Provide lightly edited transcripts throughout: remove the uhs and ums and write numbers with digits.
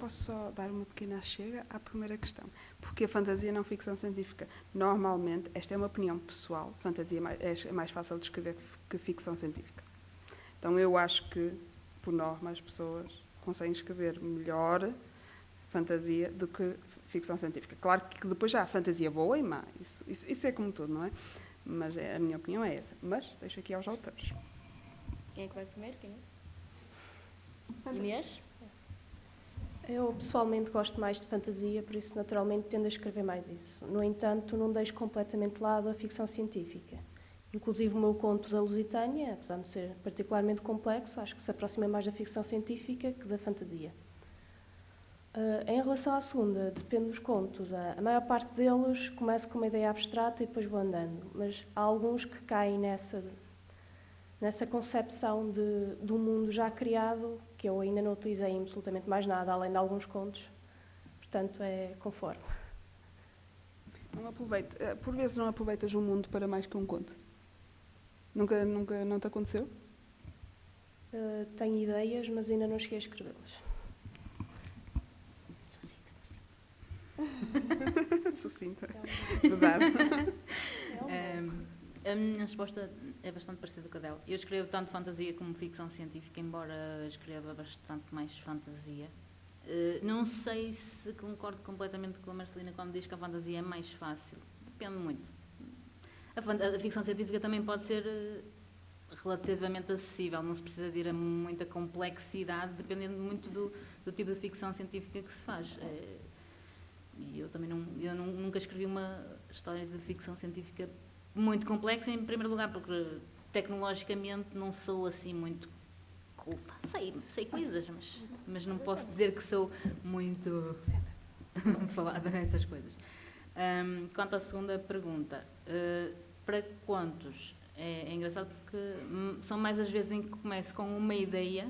posso só dar uma pequena chega à primeira questão. Porque a fantasia não ficção científica? Normalmente, esta é uma opinião pessoal, fantasia é mais fácil de escrever que ficção científica. Então eu acho que, por norma, as pessoas conseguem escrever melhor fantasia do que ficção científica. Claro que depois já há fantasia boa e má, isso é como tudo, não é? Mas a minha opinião é essa. Mas deixo aqui aos autores. Quem é que vai primeiro? Quem é? Inês? Eu pessoalmente gosto mais de fantasia, por isso naturalmente tendo a escrever mais isso. No entanto, não deixo completamente de lado a ficção científica. Inclusive o meu conto da Lusitânia, apesar de ser particularmente complexo, acho que se aproxima mais da ficção científica que da fantasia. Em relação à segunda, depende dos contos. A maior parte deles começa com uma ideia abstrata e depois vou andando, mas há alguns que caem nessa concepção de um mundo já criado, que eu ainda não utilizei em absolutamente mais nada, além de alguns contos. Portanto, é conforme. Por vezes não aproveitas o mundo para mais que um conto? Nunca não te aconteceu? Tenho ideias, mas ainda não cheguei a escrevê-las. Sucinta. Verdade. A minha resposta é bastante parecida com a dela. Eu escrevo tanto fantasia como ficção científica, embora escreva bastante mais fantasia. Não sei se concordo completamente com a Marcelina quando diz que a fantasia é mais fácil. Depende muito. A ficção científica também pode ser relativamente acessível, não se precisa de ir a muita complexidade, dependendo muito do tipo de ficção científica que se faz. E eu também nunca escrevi uma história de ficção científica muito complexa, em primeiro lugar, porque tecnologicamente não sou assim muito culta. Sei coisas, mas não posso dizer que sou muito falada nessas coisas. Quanto à segunda pergunta, para quantos? É engraçado porque são mais as vezes em que começo com uma ideia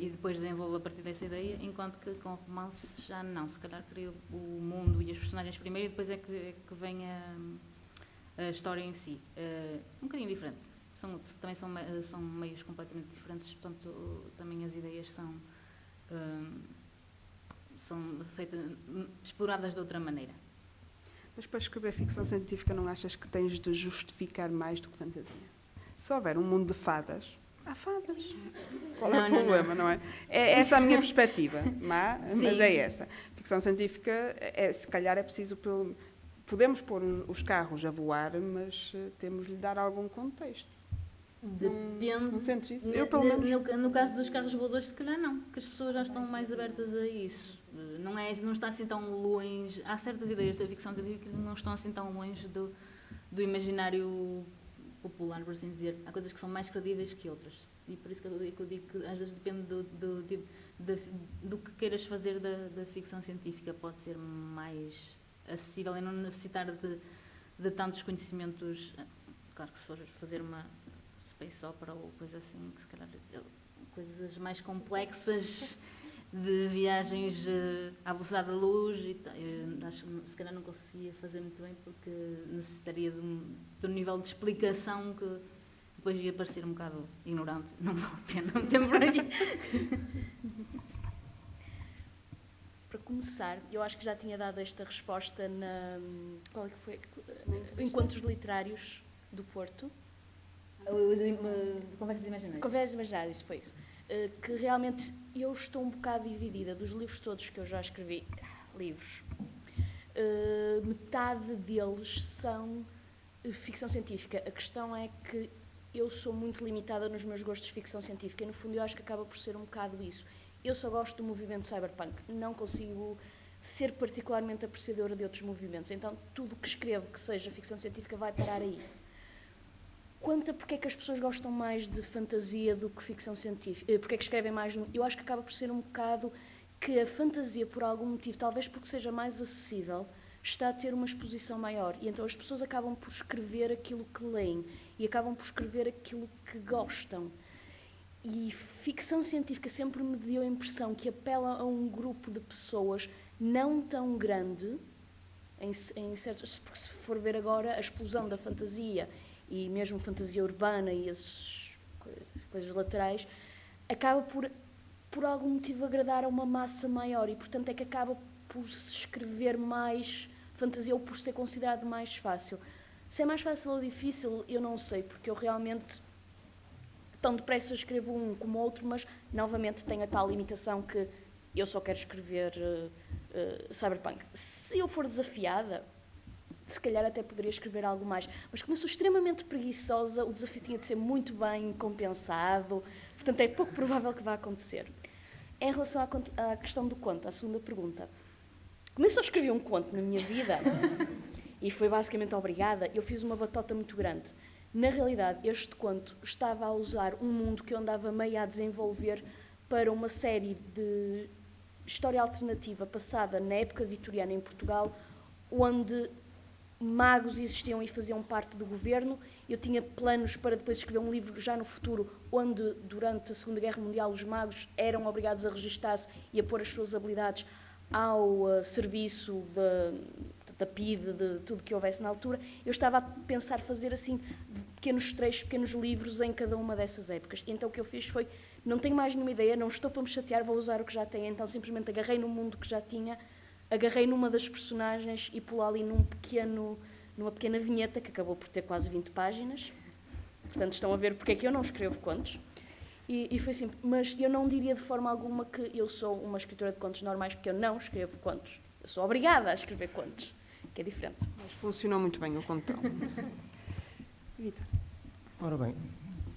e depois desenvolvo a partir dessa ideia, enquanto que com romance já não. Se calhar crio o mundo e as personagens primeiro e depois é que vem a história em si. Um bocadinho diferente. Também são meios completamente diferentes, portanto também as ideias são exploradas de outra maneira. Mas para escrever ficção científica não achas que tens de justificar mais do que fantasia? Se houver um mundo de fadas, há fadas. Qual é o problema, não é? É essa a minha perspectiva, mas é essa. Ficção científica, se calhar é preciso... Podemos pôr os carros a voar, mas temos de lhe dar algum contexto. Depende. Não sentes isso? Eu, pelo menos... No caso dos carros voadores, se calhar não, porque as pessoas já estão mais abertas a isso. Não está assim tão longe. Há certas ideias da ficção científica que não estão assim tão longe do imaginário popular, por assim dizer. Há coisas que são mais credíveis que outras. E por isso que eu digo que às vezes depende do que queiras fazer da ficção científica. Pode ser mais acessível e não necessitar de tantos conhecimentos. Claro que se for fazer uma space opera ou coisa assim, que se calhar coisas mais complexas de viagens à velocidade da luz e acho que se calhar não conseguia fazer muito bem porque necessitaria de um nível de explicação que depois ia parecer um bocado ignorante. Não vale a pena meter por aí. Para começar, eu acho que já tinha dado esta resposta qual é que foi? Encontros Literários do Porto. Conversas imaginárias. Conversas imaginárias, isso foi isso. Que realmente eu estou um bocado dividida dos livros todos que eu já escrevi. Livros. Metade deles são ficção científica. A questão é que eu sou muito limitada nos meus gostos de ficção científica e, no fundo, eu acho que acaba por ser um bocado isso. Eu só gosto do movimento cyberpunk. Não consigo ser particularmente apreciadora de outros movimentos. Então, tudo que escrevo que seja ficção científica vai parar aí. Quanto a porque é que as pessoas gostam mais de fantasia do que ficção científica, porque é que escrevem mais, eu acho que acaba por ser um bocado que a fantasia, por algum motivo, talvez porque seja mais acessível, está a ter uma exposição maior. E então as pessoas acabam por escrever aquilo que leem e acabam por escrever aquilo que gostam. E ficção científica sempre me deu a impressão que apela a um grupo de pessoas não tão grande, porque se for ver agora a explosão da fantasia e mesmo fantasia urbana e as coisas laterais, acaba por por algum motivo agradar a uma massa maior e, portanto, é que acaba por se escrever mais fantasia ou por ser considerado mais fácil. Se é mais fácil ou difícil, eu não sei, porque eu realmente tão depressa escrevo um como outro, mas novamente tenho a tal limitação que eu só quero escrever cyberpunk. Se eu for desafiada, se calhar até poderia escrever algo mais, mas como eu sou extremamente preguiçosa, o desafio tinha de ser muito bem compensado, portanto é pouco provável que vá acontecer. Em relação à questão do conto, à segunda pergunta, como eu só escrevi um conto na minha vida, e foi basicamente obrigada, eu fiz uma batota muito grande. Na realidade, este conto estava a usar um mundo que eu andava meio a desenvolver para uma série de história alternativa passada na época vitoriana em Portugal, onde magos existiam e faziam parte do governo. Eu tinha planos para depois escrever um livro já no futuro, onde durante a Segunda Guerra Mundial os magos eram obrigados a registar-se e a pôr as suas habilidades ao serviço da PIDE, de tudo que houvesse na altura. Eu estava a pensar fazer assim pequenos trechos, pequenos livros em cada uma dessas épocas. E então o que eu fiz foi, não tenho mais nenhuma ideia, não estou para me chatear, vou usar o que já tenho. Então simplesmente agarrei no mundo que já tinha, agarrei numa das personagens e pula ali numa pequena vinheta que acabou por ter quase 20 páginas. Portanto, estão a ver porque é que eu não escrevo contos. E foi simples. Mas eu não diria de forma alguma que eu sou uma escritora de contos normais, porque eu não escrevo contos. Eu sou obrigada a escrever contos, que é diferente. Mas funcionou muito bem o contão. Vitor. Ora bem,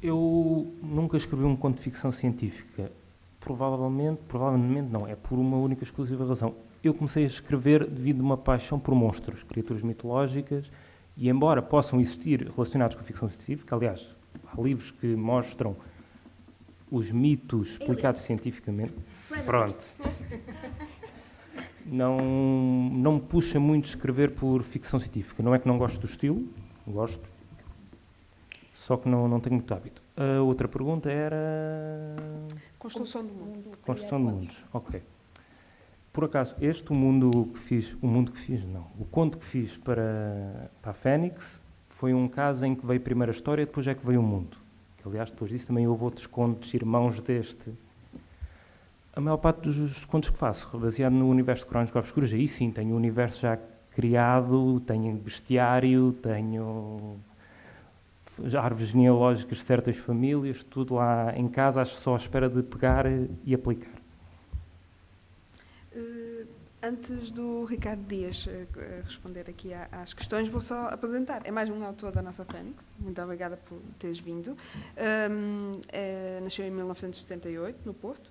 eu nunca escrevi um conto de ficção científica. Provavelmente não, é por uma única exclusiva razão. Eu comecei a escrever devido a uma paixão por monstros, criaturas mitológicas, e embora possam existir relacionados com a ficção científica, aliás, há livros que mostram os mitos explicados cientificamente, pronto. Não me puxa muito escrever por ficção científica. Não é que não gosto do estilo, gosto, só que não tenho muito hábito. A outra pergunta era... Construção do mundo. Construção de mundos, ok. Por acaso, o conto que fiz para a Fênix foi um caso em que veio primeiro a história e depois é que veio o mundo. Que, aliás, depois disso também houve outros contos irmãos deste. A maior parte dos contos que faço, baseado no universo de Crónicas Obscuras, aí sim, tenho o universo já criado, tenho bestiário, tenho árvores genealógicas de certas famílias, tudo lá em casa, acho só à espera de pegar e aplicar. Antes do Ricardo Dias responder aqui às questões, vou só apresentar. É mais um autor da nossa Fênix. Muito obrigada por teres vindo. Nasceu em 1978, no Porto.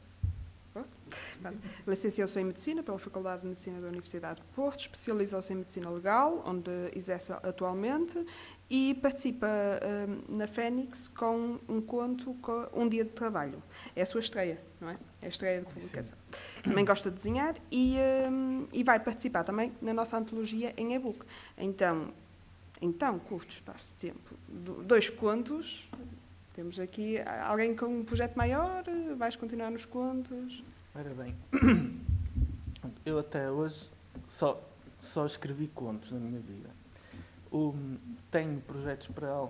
Licenciou-se em Medicina pela Faculdade de Medicina da Universidade de Porto, especializou-se em Medicina Legal, onde exerce atualmente, e participa na Fênix com um conto, com Um Dia de Trabalho. É a sua estreia, não é? É a estreia de publicação. Também gosta de desenhar e vai participar também na nossa antologia em e-book. Então, curto espaço de tempo, 2 contos. Temos aqui alguém com um projeto maior, vais continuar nos contos? Ora bem, eu até hoje só escrevi contos na minha vida. Tenho projetos para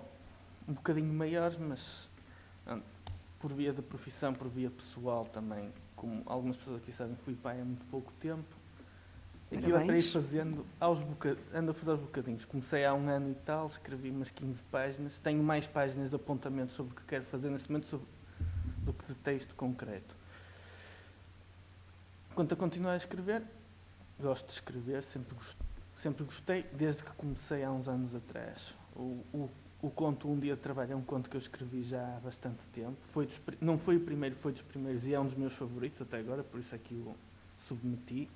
um bocadinho maiores, mas por via da profissão, por via pessoal também, como algumas pessoas aqui sabem, fui pai há muito pouco tempo. Aquilo até ir fazendo, ando a fazer aos bocadinhos. Comecei há 1 ano e tal, escrevi umas 15 páginas, tenho mais páginas de apontamento sobre o que quero fazer neste momento do que de texto concreto. Quanto a continuar a escrever, gosto de escrever, sempre gostei, desde que comecei há uns anos atrás. O conto Um Dia de Trabalho é um conto que eu escrevi já há bastante tempo. Não foi o primeiro, foi dos primeiros e é um dos meus favoritos até agora, por isso é que o submeti.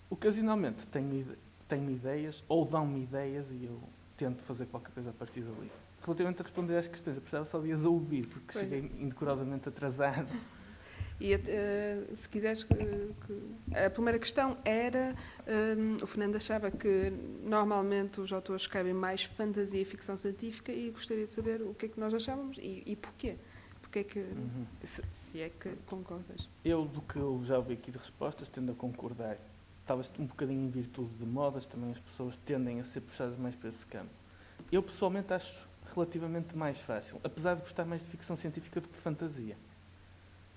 Ocasionalmente tenho ideias, ou dão-me ideias, e eu tento fazer qualquer coisa a partir dali. Relativamente a responder às questões, eu precisava só de as ouvir, porque cheguei indecorosamente atrasado. E se quiseres, a primeira questão era, o Fernando achava que normalmente os autores escrevem mais fantasia e ficção científica e gostaria de saber o que é que nós achávamos e porquê. Porque é que, se é que concordas? Eu, do que eu já ouvi aqui de respostas, tendo a concordar. Talvez um bocadinho em virtude de modas, também as pessoas tendem a ser puxadas mais para esse campo. Eu, pessoalmente, acho relativamente mais fácil, apesar de gostar mais de ficção científica do que de fantasia.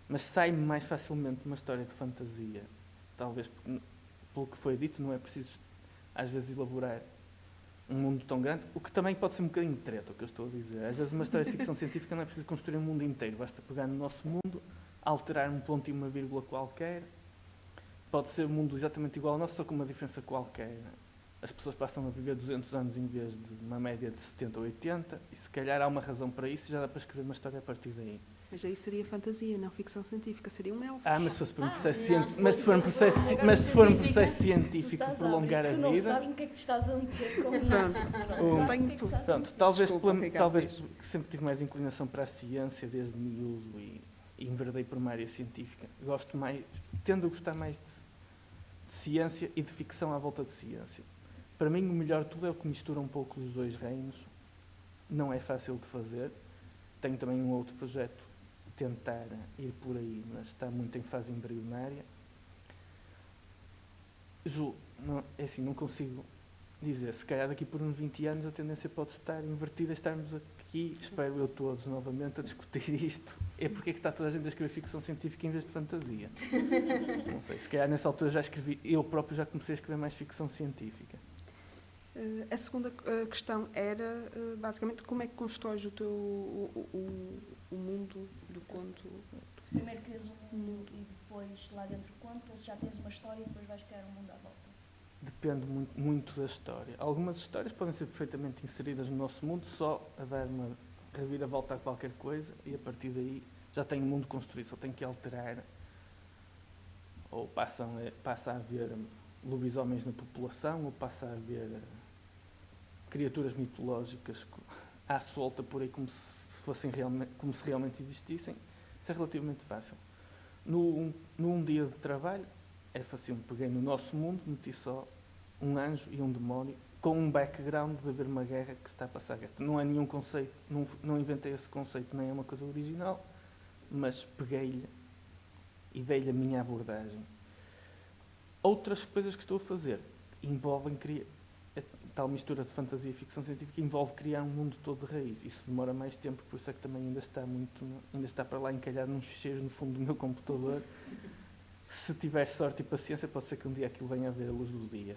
mas sai-me mais facilmente uma história de fantasia, talvez porque, pelo que foi dito, não é preciso às vezes elaborar um mundo tão grande, o que também pode ser um bocadinho de treta, o que eu estou a dizer. Às vezes uma história de ficção científica não é preciso construir um mundo inteiro, basta pegar no nosso mundo, alterar um ponto e uma vírgula qualquer, pode ser um mundo exatamente igual ao nosso, só com uma diferença qualquer. As pessoas passam a viver 200 anos em vez de uma média de 70 ou 80, e se calhar há uma razão para isso e já dá para escrever uma história a partir daí. Mas aí seria fantasia, não ficção científica, seria um elfo. Mas se fosse por um processo não, científico, se mas se for um fosse processo, agora mas se for um científico, processo científico de prolongar a Tu não vida, sabes no que é que te estás a meter com isso. Pronto. Tu não Um- sabes o que é que te estás a pronto, meter. talvez, Desculpa, Ricardo, talvez diz. porque sempre tive mais inclinação para a ciência desde miúdo e enverdei por uma área científica. Tendo a gostar mais de ciência e de ficção à volta de ciência. Para mim, o melhor de tudo é o que mistura um pouco os dois reinos. Não é fácil de fazer. Tenho também um outro projeto a tentar ir por aí, mas está muito em fase embrionária. É assim, não consigo dizer. Se calhar daqui por uns 20 anos a tendência pode estar invertida, estarmos aqui, espero eu todos novamente, a discutir isto. É porque é que está toda a gente a escrever ficção científica em vez de fantasia. Não sei, se calhar nessa altura já escrevi, eu próprio já comecei a escrever mais ficção científica. A segunda questão era, basicamente, como é que constróis o teu o mundo do conto? Se primeiro crias um mundo e depois lá dentro conto, ou se já tens uma história e depois vais criar um mundo à volta? Depende muito da história. Algumas histórias podem ser perfeitamente inseridas no nosso mundo, só a dar uma reviravolta a qualquer coisa e a partir daí já tenho o mundo construído, só tenho que alterar. Ou passa a haver lobisomens na população, ou passa a haver criaturas mitológicas à solta por aí como se realmente existissem. Isso é relativamente fácil. Num dia de trabalho é fácil. Peguei no nosso mundo, meti só um anjo e um demónio com um background de haver uma guerra que se está a passar. Não é nenhum conceito, não inventei esse conceito, nem é uma coisa original, mas peguei-lhe e dei-lhe a minha abordagem. Outras coisas que estou a fazer envolvem tal mistura de fantasia e ficção científica envolve criar um mundo todo de raiz. Isso demora mais tempo, por isso é que também ainda está para lá encalhado nos ficheiros no fundo do meu computador. Se tiver sorte e paciência, pode ser que um dia aquilo venha a ver a luz do dia.